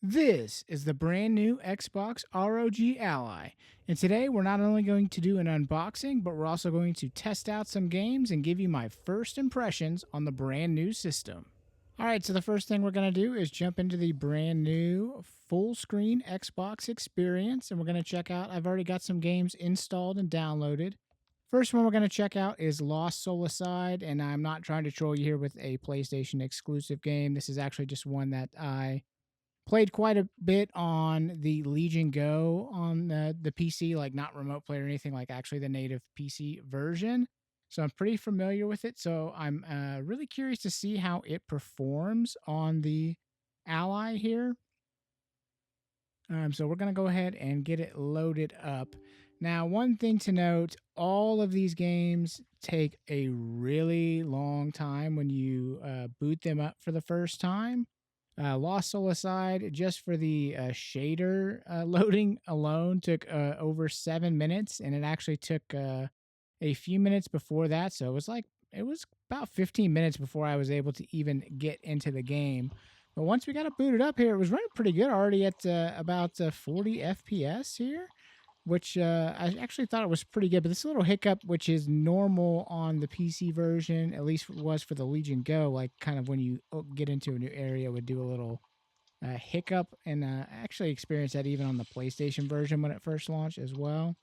This is the brand new Xbox ROG Ally, and today we're not only going to do an unboxing, but we're also going to test out some games and give you my first impressions on the brand new system. Alright, so the first thing we're going to do is jump into the brand new full screen Xbox experience, and we're going to check out, I've already got some games installed and downloaded. First one we're going to check out is Lost Soul Aside, and I'm not trying to troll you here with a PlayStation exclusive game. This is actually just one that I played quite a bit on the Legion Go on the PC, like not remote play or anything, like actually the native PC version. So I'm pretty familiar with it. So I'm really curious to see how it performs on the Ally here. So we're going to go ahead and get it loaded up. Now, one thing to note, all of these games take a really long time when you boot them up for the first time. Lost Soul aside, just for the shader loading alone took over 7 minutes, and it actually took a few minutes before that. So it was about 15 minutes before I was able to even get into the game. But once we got it booted up here, it was running pretty good already at about 40 FPS here, which I actually thought it was pretty good. But this little hiccup, which is normal on the PC version, at least was for the Legion Go, like kind of when you get into a new area, would do a little hiccup. And I actually experienced that even on the PlayStation version when it first launched as well.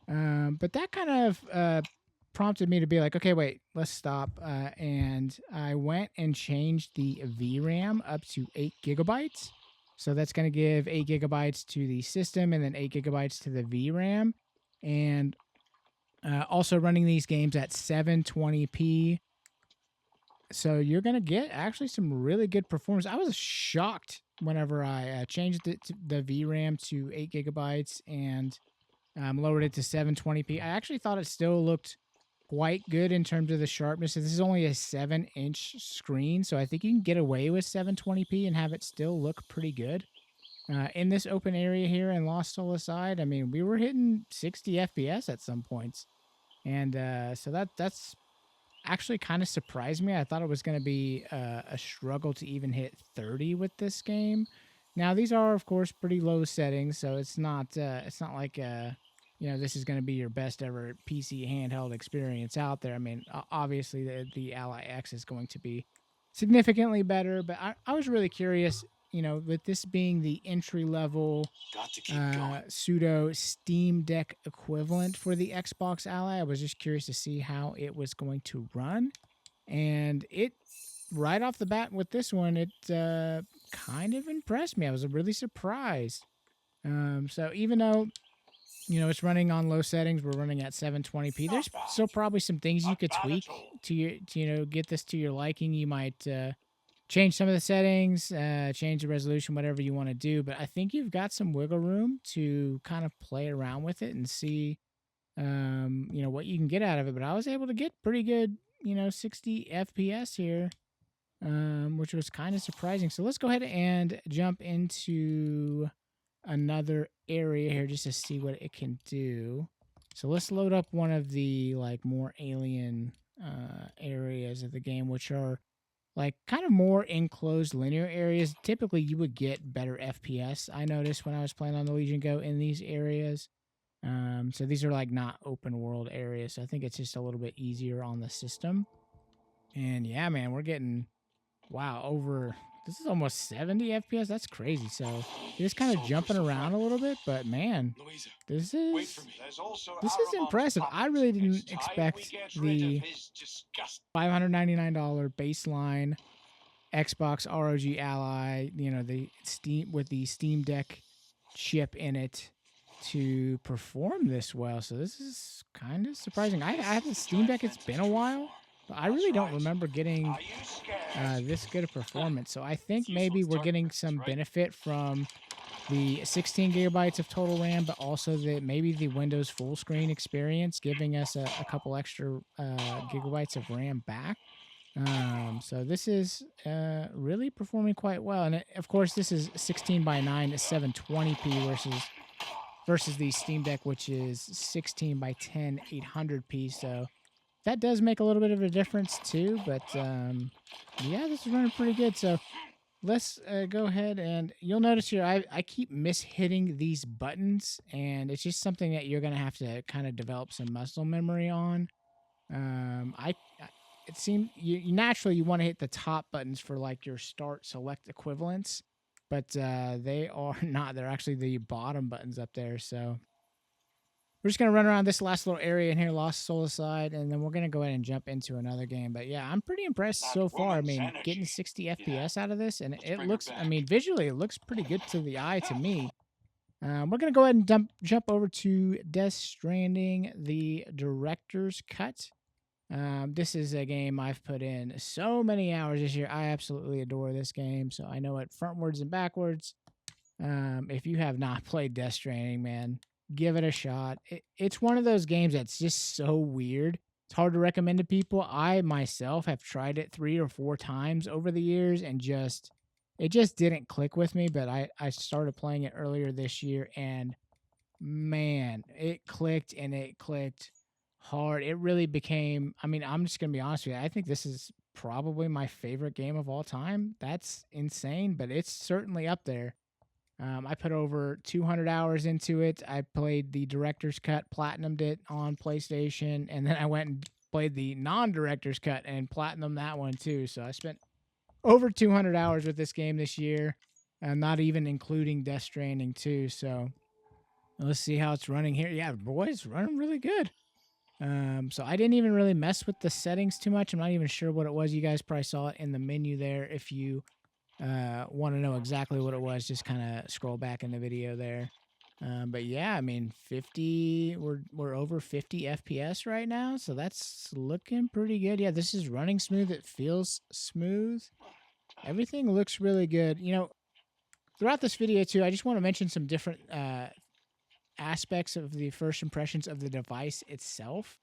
But that kind of prompted me to be like, okay, wait, let's stop. And I went and changed the VRAM up to 8 gigabytes. So that's going to give 8 gigabytes to the system and then 8 gigabytes to the VRAM. And also running these games at 720p. So you're going to get actually some really good performance. I was shocked whenever I changed it to the VRAM to 8 gigabytes and lowered it to 720p. I actually thought it still looked quite good in terms of the sharpness. This is only a 7-inch screen, so I think you can get away with 720p and have it still look pretty good. In this open area here in Lost Soul Aside, I mean, we were hitting 60 FPS at some points. And so that's actually kind of surprised me. I thought it was going to be a struggle to even hit 30 with this game. Now, these are, of course, pretty low settings, so it's not like this is going to be your best ever PC handheld experience out there. I mean, obviously the Ally X is going to be significantly better, but I was really curious, with this being the entry level pseudo Steam Deck equivalent for the Xbox Ally, I was just curious to see how it was going to run. And it, right off the bat with this one, it kind of impressed me. I was really surprised. So even though it's running on low settings, we're running at 720p. There's still probably some things you could tweak to get this to your liking. You might change some of the settings, change the resolution, whatever you want to do. But I think you've got some wiggle room to kind of play around with it and see, what you can get out of it. But I was able to get pretty good, 60 FPS here, which was kind of surprising. So let's go ahead and jump into another area here just to see what it can do. So let's load up one of the more alien areas of the game, which are kind of more enclosed linear areas. Typically you would get better FPS, I noticed when I was playing on the Legion Go in these areas. So these are not open world areas, so I think it's just a little bit easier on the system. And yeah, man, we're getting over, this is almost 70 FPS. That's crazy. So you're just kind of jumping around a little bit, but man, this is impressive. I really didn't expect the $599 baseline Xbox ROG Ally, the Steam with the Steam Deck chip in it to perform this well. So this is kind of surprising. I have the Steam Deck. It's been a while. But I really don't remember getting this good a performance. So I think maybe we're getting some benefit from the 16 gigabytes of total RAM, but also maybe the Windows full screen experience giving us a couple extra gigabytes of RAM back. So this is really performing quite well. And of course, this is 16:9 at 720p versus the Steam Deck, which is 16:10 800p. So that does make a little bit of a difference too, but yeah, this is running pretty good. So let's go ahead, and you'll notice here I keep mishitting these buttons, and it's just something that you're gonna have to kind of develop some muscle memory on. It seemed you naturally you want to hit the top buttons for like your start select equivalents, but they are not. They're actually the bottom buttons up there. So we're just gonna run around this last little area in here, Lost Soul Aside, and then we're gonna go ahead and jump into another game. But yeah, I'm pretty impressed so far. I mean, getting 60 FPS out of this, and it looks. I mean, visually, it looks pretty good to the eye to me. We're gonna go ahead and jump over to Death Stranding, the director's cut. This is a game I've put in so many hours this year. I absolutely adore this game, so I know it frontwards and backwards. If you have not played Death Stranding, man, give it a shot. It's one of those games that's just so weird. It's hard to recommend to people. I myself have tried it 3 or 4 times over the years, and it just didn't click with me. But I started playing it earlier this year, and man, it clicked, and it clicked hard. It really became. I mean, I'm just gonna be honest with you. I think this is probably my favorite game of all time. That's insane, but it's certainly up there. I put over 200 hours into it. I played the director's cut, platinumed it on PlayStation, and then I went and played the non-director's cut and platinumed that one too. So I spent over 200 hours with this game this year, not even including Death Stranding 2. So let's see how it's running here. Yeah, boy, it's running really good. So I didn't even really mess with the settings too much. I'm not even sure what it was. You guys probably saw it in the menu there. If you want to know exactly what it was, just kind of scroll back in the video there. But yeah, I mean, 50. We're over 50 FPS right now, so that's looking pretty good. Yeah, this is running smooth. It feels smooth. Everything looks really good. You know, throughout this video too, I just want to mention some different aspects of the first impressions of the device itself.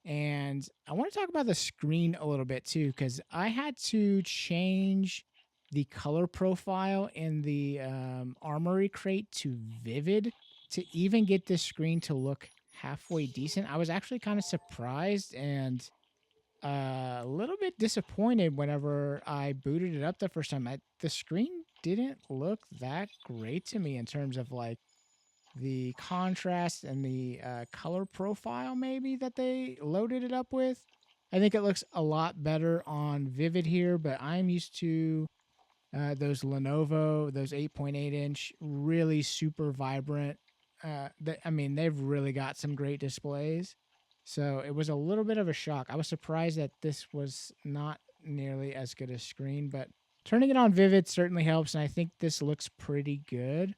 And I want to talk about the screen a little bit too, because I had to change the color profile in the armory crate to vivid to even get this screen to look halfway decent. I was actually kind of surprised and a little bit disappointed whenever I booted it up the first time. The screen didn't look that great to me in terms of like the contrast and the color profile maybe that they loaded it up with. I think it looks a lot better on Vivid here, but I'm used to those Lenovo, those 8.8-inch, really super vibrant. I mean, they've really got some great displays. So it was a little bit of a shock. I was surprised that this was not nearly as good a screen, but turning it on Vivid certainly helps, and I think this looks pretty good.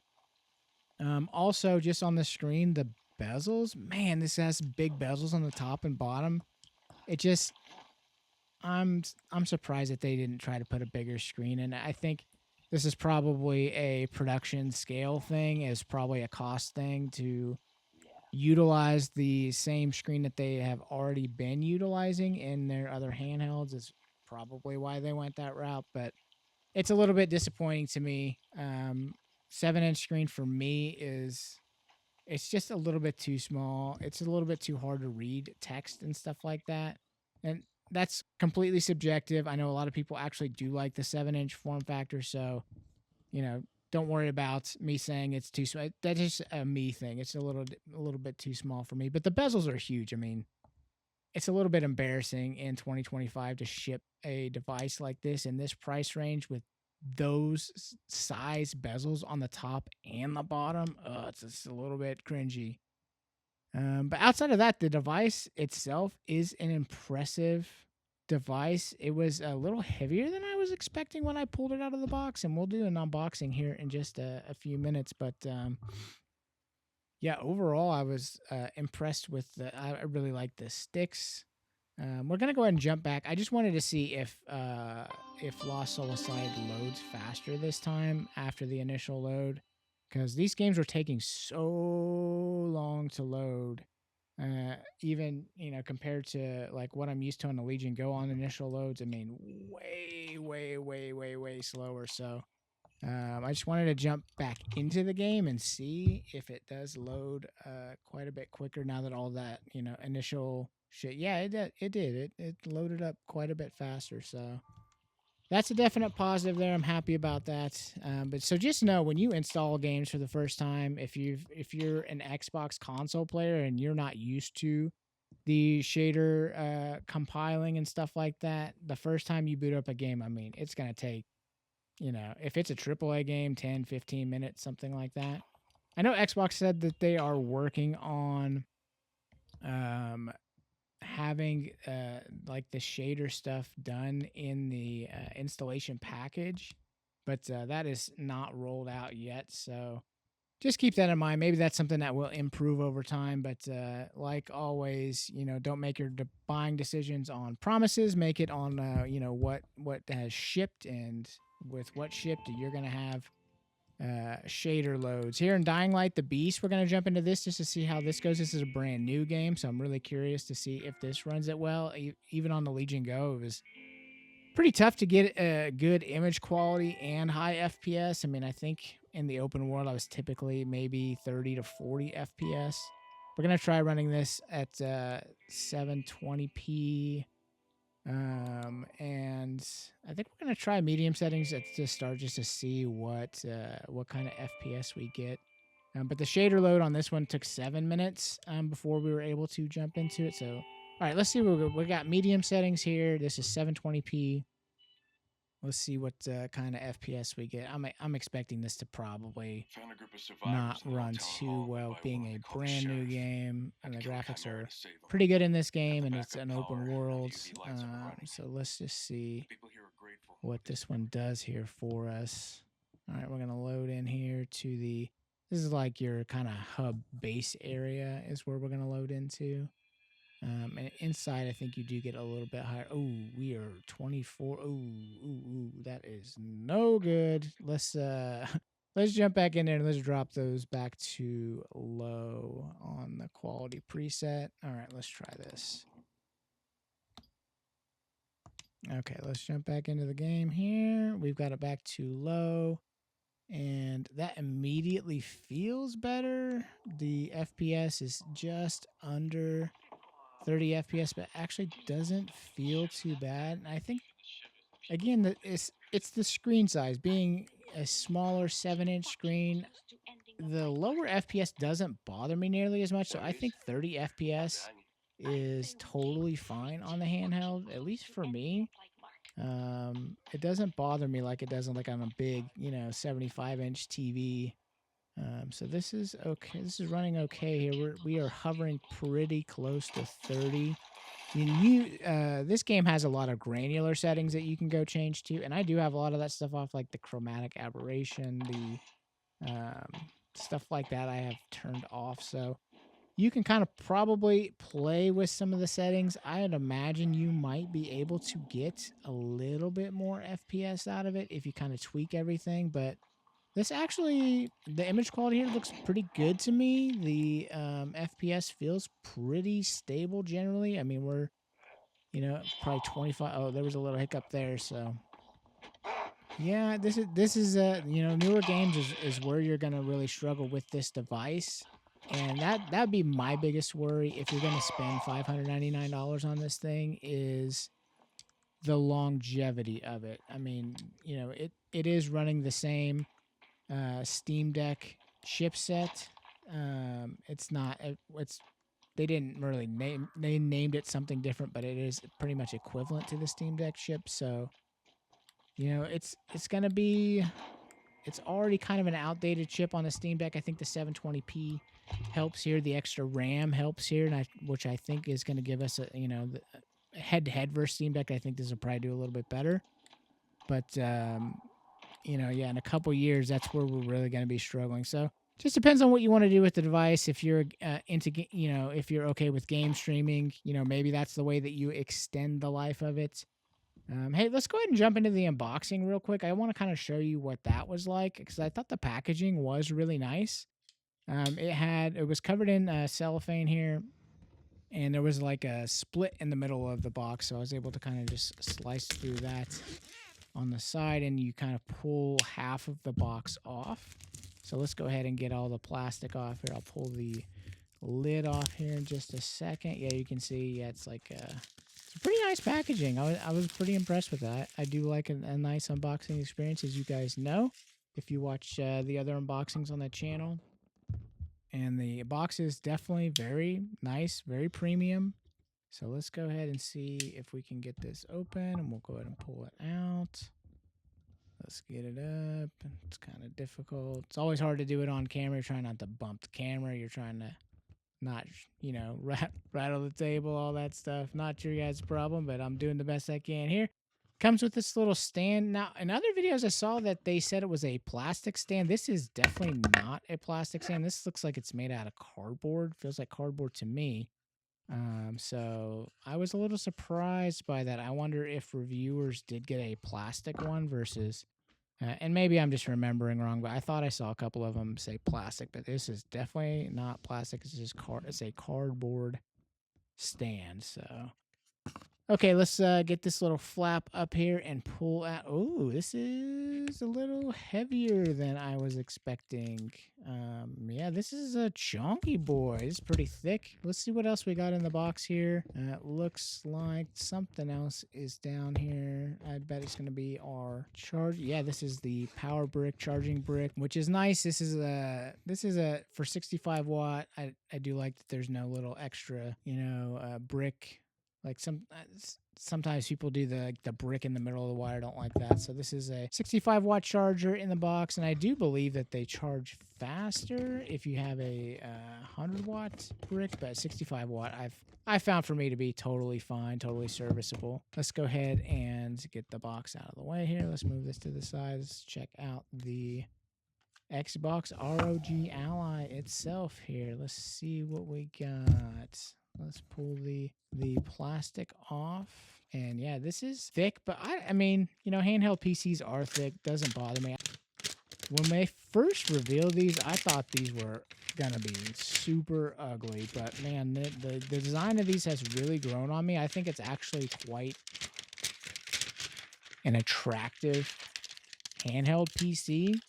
Also, just on the screen, the bezels, man, this has big bezels on the top and bottom. It just, I'm surprised that they didn't try to put a bigger screen in. I think this is probably a production scale thing. Is probably a cost thing to utilize the same screen that they have already been utilizing in their other handhelds. Is probably why they went that route, but it's a little bit disappointing to me. 7-inch screen for me is it's just a little bit too small. It's a little bit too hard to read text and stuff like that. And that's completely subjective. I know a lot of people actually do like the 7-inch form factor, so you know, don't worry about me saying it's too small. That's just a me thing. It's a little bit too small for me. But the bezels are huge. I mean, it's a little bit embarrassing in 2025 to ship a device like this in this price range with those size bezels on the top and the bottom. It's just a little bit cringy. But outside of that, the device itself is an impressive device. It was a little heavier than I was expecting when I pulled it out of the box, and we'll do an unboxing here in just a few minutes. But yeah, overall, I was impressed with I really like the sticks. We're gonna go ahead and jump back. I just wanted to see if Lost Soul Aside loads faster this time after the initial load, because these games were taking so long to load. Even compared to like what I'm used to on the Legion Go on initial loads, I mean, way slower. So I just wanted to jump back into the game and see if it does load quite a bit quicker now that all that initial shit. Yeah, it did. It loaded up quite a bit faster. So that's a definite positive there. I'm happy about that. But so just know when you install games for the first time, if you're an Xbox console player and you're not used to the shader compiling and stuff like that, the first time you boot up a game, I mean, it's gonna take, if it's a AAA game, 10, 15 minutes, something like that. I know Xbox said that they are working on um, having like the shader stuff done in the installation package, but that is not rolled out yet. So just keep that in mind. Maybe that's something that will improve over time. But like always, don't make your buying decisions on promises. Make it on what has shipped, and with what shipped, you're gonna have shader loads. Here in Dying Light the Beast, we're going to jump into this just to see how this goes. This is a brand new game, so I'm really curious to see if this runs it well. Even on the Legion Go, it was pretty tough to get a good image quality and high FPS. I mean, I think in the open world, I was typically maybe 30 to 40 FPS. We're going to try running this at 720p. And I think we're gonna try medium settings at the start just to see what kind of FPS we get. But the shader load on this one took 7 minutes before we were able to jump into it. So, all right, let's see. We got medium settings here. This is 720p. Let's see what kind of FPS we get. I'm expecting this to probably not run too well, being a brand new game, and the graphics are pretty good in this game, and it's an open world. So let's just see what this one does here for us. All right, we're gonna load in here to the. This is like your kind of hub base area is where we're gonna load into. And inside, I think you do get a little bit higher. Oh, we are 24. Ooh, that is no good. Let's let's jump back in there and let's drop those back to low on the quality preset. All right, let's try this. Okay, let's jump back into the game here. We've got it back to low, and that immediately feels better. The FPS is just under 30 FPS, but actually doesn't feel too bad. And I think again it's the screen size being a smaller 7-inch screen. The lower FPS doesn't bother me nearly as much, so I think 30 FPS is totally fine on the handheld, at least for me. It doesn't bother me like it does on a big 75-inch TV. So this is okay. This is running okay here. We are hovering pretty close to 30. This game has a lot of granular settings that you can go change to, and I do have a lot of that stuff off, like the chromatic aberration, the stuff like that I have turned off. So you can kind of probably play with some of the settings. I'd imagine you might be able to get a little bit more FPS out of it if you kind of tweak everything, but this actually, the image quality here looks pretty good to me. The FPS feels pretty stable generally. I mean, we're, probably 25. Oh, there was a little hiccup there. So, yeah, this is newer games is where you're gonna really struggle with this device, and that'd be my biggest worry if you're gonna spend $599 on this thing is the longevity of it. I mean, it is running the same Steam Deck chipset. It's not. It's they didn't really name. They named it something different, but it is pretty much equivalent to the Steam Deck chip. So it's gonna be. It's already kind of an outdated chip on the Steam Deck. I think the 720p helps here. The extra RAM helps here, and which I think is going to give us head to head versus Steam Deck. I think this will probably do a little bit better. But yeah, in a couple years, that's where we're really going to be struggling. So just depends on what you want to do with the device. If you're if you're okay with game streaming, maybe that's the way that you extend the life of it. Hey, let's go ahead and jump into the unboxing real quick. I want to kind of show you what that was like because I thought the packaging was really nice. It was covered in cellophane here, and there was like a split in the middle of the box, so I was able to kind of just slice through that on the side, and you kind of pull half of the box off. So let's go ahead and get all the plastic off here. I'll pull the lid off here in just a second. Yeah, you can see, it's like it's It's pretty nice packaging. I was pretty impressed with that. I do like a nice unboxing experience, as you guys know, if you watch the other unboxings on the channel. And the box is definitely very nice, very premium. So let's go ahead and see if we can get this open, and we'll go ahead and pull it out. Let's get it up. It's kind of difficult. It's always hard to do it on camera. You're trying not to bump the camera. You're trying to not, rattle the table, all that stuff. Not your guys' problem, but I'm doing the best I can here. Comes with this little stand. Now, in other videos, I saw that they said it was a plastic stand. This is definitely not a plastic stand. This looks like it's made out of cardboard. Feels like cardboard to me. So I was a little surprised by that. I wonder if reviewers did get a plastic one versus, and maybe I'm just remembering wrong, but I thought I saw a couple of them say plastic, but this is definitely not plastic. It's just it's a cardboard stand. So okay, let's get this little flap up here and pull out. Oh, this is a little heavier than I was expecting. Yeah, this is a chunky boy. It's pretty thick. Let's see what else we got in the box here. It looks like something else is down here. I bet it's going to be our charge. Yeah, this is the power brick, charging brick, which is nice. This is a for 65 watt. I do like that there's no little extra, brick. Like sometimes people do the brick in the middle of the wire. Don't like that. So this is a 65 watt charger in the box, and I do believe that they charge faster if you have a 100 watt brick, but 65 watt I found for me to be totally fine, totally serviceable. Let's go ahead and get the box out of the way here. Let's move this to the side. Let's check out the XBOX ROG Ally itself here. Let's see what we got. Let's pull the plastic off. And yeah, this is thick, but I mean, handheld PCs are thick. Doesn't bother me. When they first revealed these, I thought these were gonna be super ugly, but man, the design of these has really grown on me. I think it's actually quite an attractive handheld PC.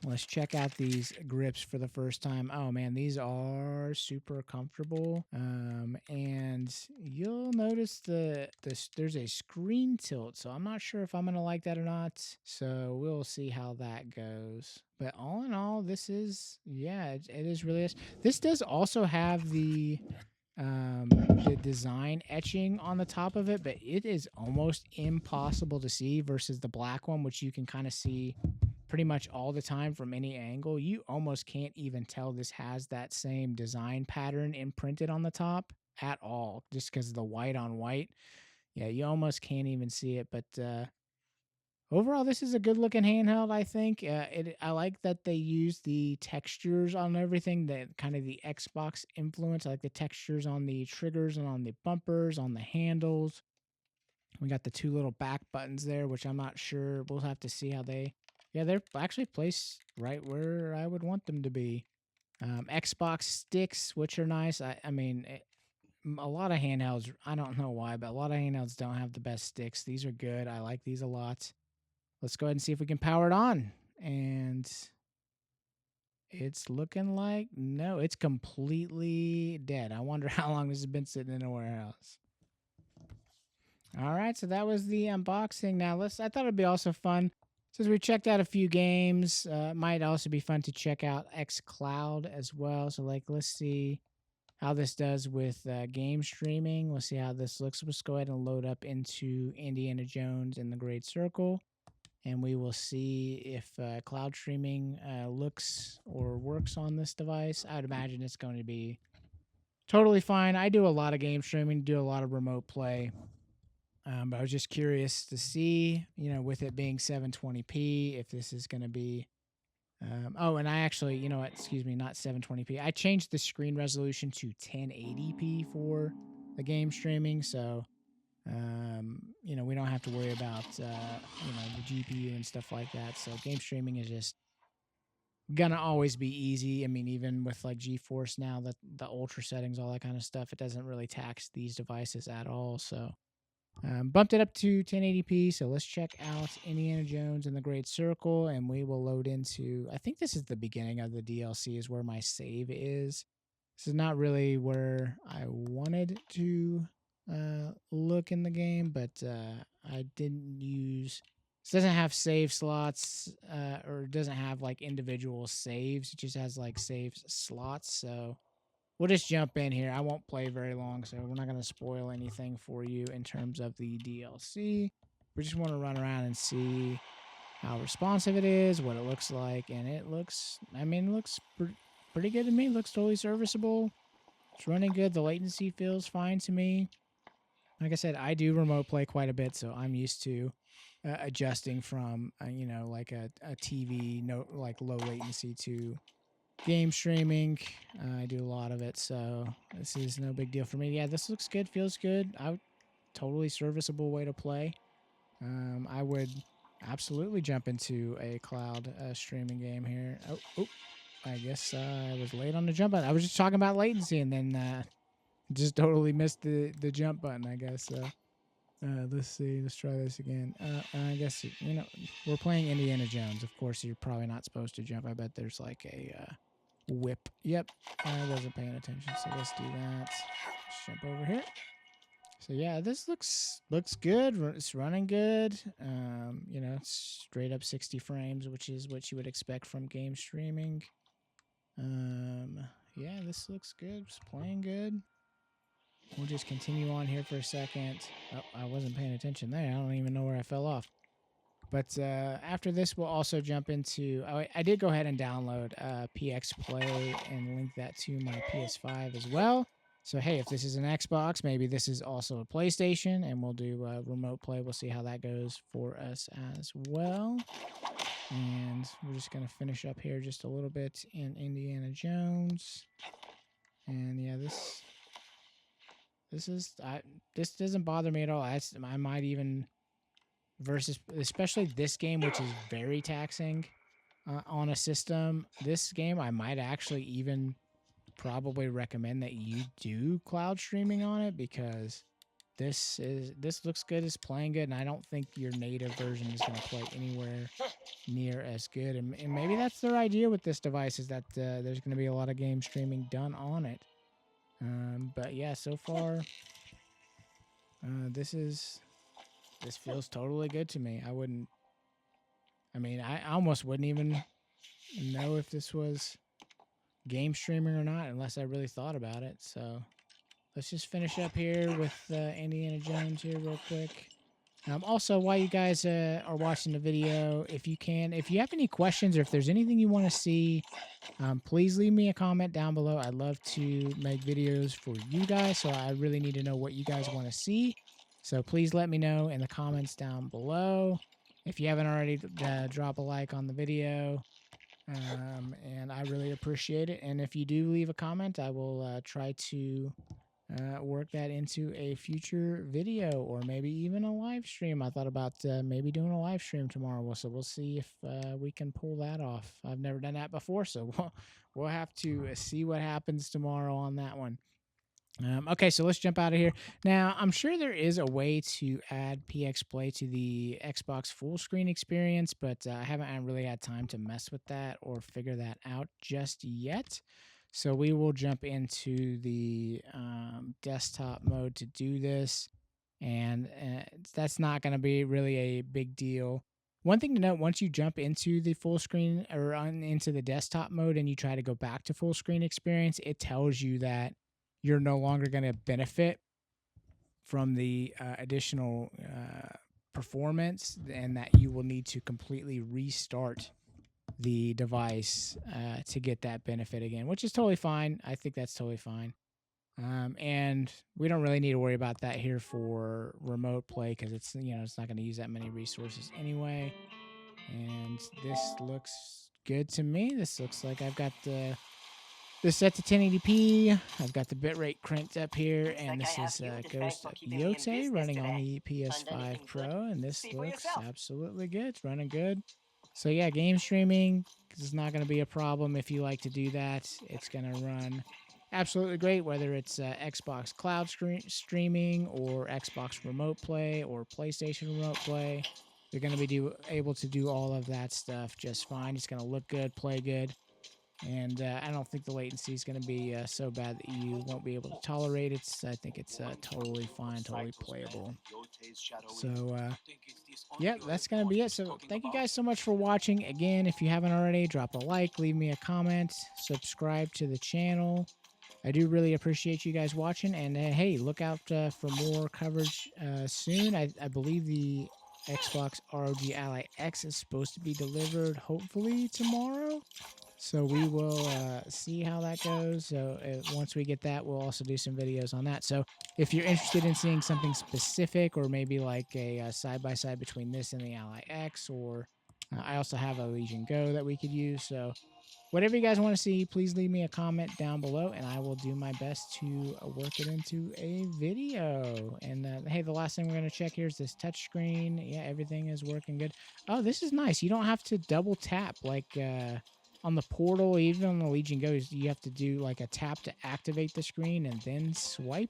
Let's check out these grips for the first time. Oh man, these are super comfortable. And you'll notice there's a screen tilt, so I'm not sure if I'm gonna like that or not. So we'll see how that goes. But all in all, this is it is really nice. This does also have the design etching on the top of it, but it is almost impossible to see versus the black one, which you can kind of see pretty much all the time from any angle. You almost can't even tell this has that same design pattern imprinted on the top at all, just because of the white on white. Yeah, you almost can't even see it. But overall, this is a good looking handheld, I think. I like that they use the textures on everything, the kind of the Xbox influence. I like the textures on the triggers and on the bumpers, on the handles. We got the two little back buttons there, which I'm not sure. We'll have to see how they're actually placed right where I would want them to be. Xbox sticks, which are nice. I mean, a lot of handhelds, I don't know why, but a lot of handhelds don't have the best sticks. These are good. I like these a lot. Let's go ahead and see if we can power it on. And it's looking like, no, it's completely dead. I wonder how long this has been sitting in a warehouse. All right, so that was the unboxing. Now, I thought it'd be also fun. Since we checked out a few games, it might also be fun to check out Xcloud as well. So, let's see how this does with game streaming. Let's see how this looks. Let's go ahead and load up into Indiana Jones and the Great Circle, and we will see if cloud streaming looks or works on this device. I would imagine it's going to be totally fine. I do a lot of game streaming, do a lot of remote play. But I was just curious to see, with it being 720p, if this is going to be. And I actually, excuse me, not 720p. I changed the screen resolution to 1080p for the game streaming, so we don't have to worry about the GPU and stuff like that. So game streaming is just gonna always be easy. I mean, even with like GeForce now, that the ultra settings, all that kind of stuff, it doesn't really tax these devices at all. So. Bumped it up to 1080p, so let's check out Indiana Jones and the Great Circle, and we will load into, I think this is the beginning of the DLC, is where my save is. This is not really where I wanted to look in the game, but I didn't use. It doesn't have save slots, or it doesn't have like individual saves. It just has like save slots. So we'll just jump in here. I won't play very long, so we're not going to spoil anything for you in terms of the DLC. We just want to run around and see how responsive it is, what it looks like, and it looks. I mean, it looks pretty good to me. It looks totally serviceable. It's running good. The latency feels fine to me. Like I said, I do remote play quite a bit, so I'm used to adjusting from like a TV like low latency to game streaming. I do a lot of it, so this is no big deal for me. Yeah, this looks good, feels good. Totally serviceable way to play. I would absolutely jump into a cloud streaming game here. Oh, I guess I was late on the jump button. I was just talking about latency and then just totally missed the jump button, I guess. Let's see. Let's try this again. I guess, we're playing Indiana Jones. Of course, you're probably not supposed to jump. I bet there's like a whip. Yep. I wasn't paying attention, so let's do that. Let's jump over here. So yeah, this looks good. It's running good. It's straight up 60 frames, which is what you would expect from game streaming. Yeah, this looks good. It's playing good. We'll just continue on here for a second. Oh, I wasn't paying attention there. I don't even know where I fell off. But after this, we'll also jump into... I did go ahead and download PXPlay and link that to my PS5 as well. So, hey, if this is an Xbox, maybe this is also a PlayStation, and we'll do remote play. We'll see how that goes for us as well. And we're just going to finish up here just a little bit in Indiana Jones. And yeah, this doesn't bother me at all. I might even, versus especially this game, which is very taxing on a system. This game, I might actually even probably recommend that you do cloud streaming on it, because this looks good, it's playing good, and I don't think your native version is going to play anywhere near as good. And maybe that's their idea with this device, is that there's going to be a lot of game streaming done on it. But yeah, so far, this feels totally good to me. I almost wouldn't even know if this was game streaming or not unless I really thought about it. So let's just finish up here with Indiana Jones here real quick. Also, while you guys are watching the video, if you have any questions or if there's anything you want to see, please leave me a comment down below. I'd love to make videos for you guys, so I really need to know what you guys want to see. So please let me know in the comments down below. If you haven't already, drop a like on the video, and I really appreciate it. And if you do leave a comment, I will try to work that into a future video, or maybe even a live stream. I thought about maybe doing a live stream tomorrow, so we'll see if we can pull that off. I've never done that before, so we'll have to see what happens tomorrow on that one. Okay, so let's jump out of here. Now, I'm sure there is a way to add PXPlay to the Xbox full screen experience, but I haven't really had time to mess with that or figure that out just yet. So we will jump into the desktop mode to do this, and that's not going to be really a big deal. One thing to note, once you jump into the full screen or into the desktop mode and you try to go back to full screen experience, it tells you that you're no longer going to benefit from the additional performance, and that you will need to completely restart the device to get that benefit again, which is totally fine. I think that's totally fine. And we don't really need to worry about that here for remote play, because it's not going to use that many resources anyway. And this looks good to me. This looks like I've got this set to 1080p. I've got the bitrate cranked up here, and this is Ghost of Yotei running on the PS5 Pro, and this looks absolutely good. It's running good. So yeah, game streaming is not going to be a problem if you like to do that. It's going to run absolutely great, whether it's Xbox Cloud streaming or Xbox Remote Play or PlayStation Remote Play. You're going to be able to do all of that stuff just fine. It's going to look good, play good. And I don't think the latency is going to be so bad that you won't be able to tolerate it. I think it's totally fine, totally playable. So, yeah, that's going to be it. So, thank you guys so much for watching. Again, if you haven't already, drop a like, leave me a comment, subscribe to the channel. I do really appreciate you guys watching. And hey, look out for more coverage soon. I believe the Xbox ROG Ally X is supposed to be delivered hopefully tomorrow. So we will see how that goes. So once we get that, we'll also do some videos on that. So if you're interested in seeing something specific, or maybe like a side by side between this and the Ally X, or I also have a Legion Go that we could use. So whatever you guys want to see, please leave me a comment down below, and I will do my best to work it into a video. And hey, the last thing we're going to check here is this touchscreen. Yeah, everything is working good. Oh, this is nice. You don't have to double tap like on the Portal, even on the Legion Go. You have to do like a tap to activate the screen and then swipe.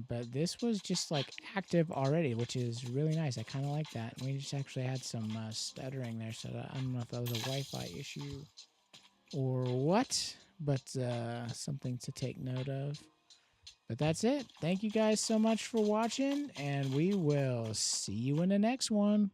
But this was just like active already, which is really nice. I kind of like that. And we just actually had some stuttering there, so I don't know if that was a Wi-Fi issue or what, but something to take note of. But that's it. Thank you guys so much for watching, and we will see you in the next one.